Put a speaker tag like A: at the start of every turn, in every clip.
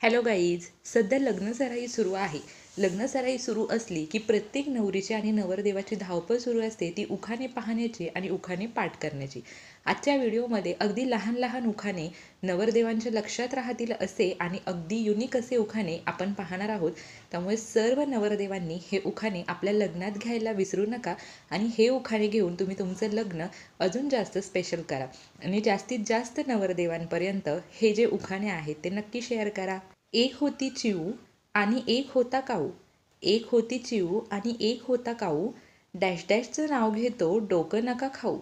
A: Hello guys, सध्या लग्नसराई सुरू आहे. लग्नसराई सुरू असली की प्रत्येक नवरीची आणि नवरदेवाची धावपळ सुरू असते, ती उखाणे पाहण्याची आणि उखाणे पाठ करण्याची. आजच्या व्हिडिओमध्ये अगदी लहान लहान उखाणे नवरदेवांच्या लक्षात राहतील असे आणि अगदी युनिक असे उखाणे आपण पाहणार आहोत. त्यामुळे सर्व नवरदेवांनी हे उखाणे आपल्या लग्नात घ्यायला विसरू नका आणि हे उखाणे घेऊन तुम्ही तुमचं लग्न अजून जास्त स्पेशल करा आणि जास्तीत जास्त नवरदेवांपर्यंत हे जे उखाणे आहेत ते नक्की शेअर करा. एक होती चिऊ आणि एक होता काऊ. एक होती चिऊ आणि एक होता काऊ. डॅश डॅशचं नाव घेतो, डोकं नका खाऊ.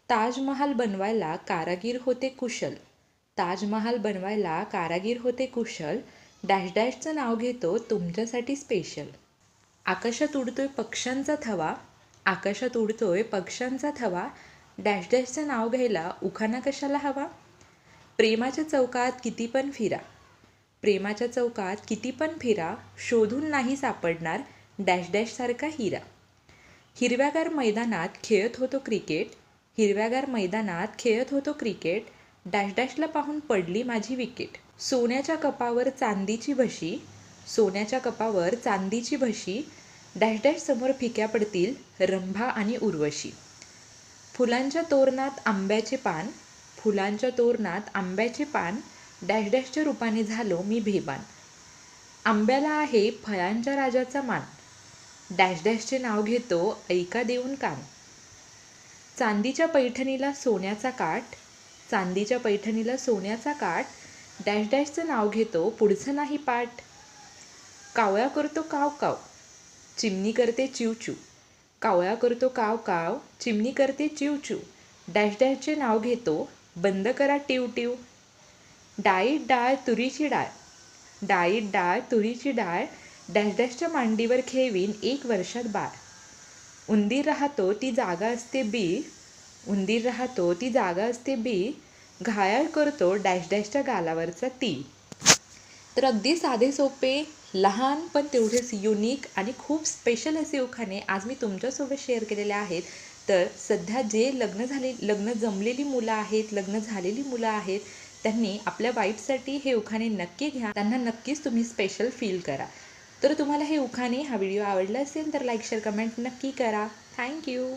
A: ताजमहाल बनवायला कारागीर होते कुशल. ताजमहाल बनवायला कारागीर होते कुशल. डॅश डॅशचं नाव घेतो, तुमच्यासाठी स्पेशल. आकाशात उडतोय पक्ष्यांचा थवा. आकाशात उडतोय पक्ष्यांचा थवा. डॅश डॅशचं नाव घ्यायला उखाणा कशाला हवा. प्रेमाच्या चौकात किती पण फिरा. प्रेमाच्या चौकात किती पण फिरा. शोधून नाही सापडणार डॅश डॅशसारखा हिरा. हिरव्यागार मैदानात खेळत होतो क्रिकेट. हिरव्यागार मैदानात खेळत होतो क्रिकेट. डॅश डॅशला पाहून पडली माझी विकेट. सोन्याच्या कपावर चांदीची भशी. सोन्याच्या कपावर चांदीची भशी. डॅश डॅश समोर फिक्या पडतील रंभा आणि उर्वशी. फुलांच्या तोरणात आंब्याचे पान. फुलांच्या तोरणात आंब्याचे पान. डॅश डॅशच्या रूपाने झालो मी भेबान. आंब्याला आहे फळांच्या राजाचा मान. डॅश डॅशचे नाव घेतो, ऐका देऊन कान. चांदीच्या पैठणीला सोन्याचा काठ. चांदीच्या पैठणीला सोन्याचा काठ. डॅश डॅशचं नाव घेतो, पुढचं नाही पाठ. कावळा करतो काव काव. चिमणी करते चिवचिव. कावळा करतो काव काव. चिमणी करते चिवचिव. डॅश डॅशचे नाव घेतो, बंद करा टिव टिव. डाळीत डाळ तुरीची डाळ. डाळीत डाळ तुरीची डाळ. डॅश डॅशच्या मांडीवर खेळवीन 1 वर्षात बाळ. उंदीर राहतो ती जागा असते बी. उंदीर राहतो ती जागा असते बी. घायाळ करतो डॅश डॅशच्या गालावरचा ती. तर अगदी साधे सोपे, लहान पण तेवढेच युनिक आणि खूप स्पेशल असे उखाणे आज मी तुमच्यासोबत शेअर केलेले आहेत. तर सध्या जे लग्न जमलेली मुलं आहेत, लग्न झालेली मुलं आहेत, त्यांनी आपल्या वाईफसाठी हे उखाणे नक्की घ्या. त्यांना नक्कीच तुम्ही स्पेशल फील करा. तर तुम्हाला हे उखाणे, हा व्हिडिओ आवडला असेल तर लाईक शेअर कमेंट नक्की करा. थँक्यू.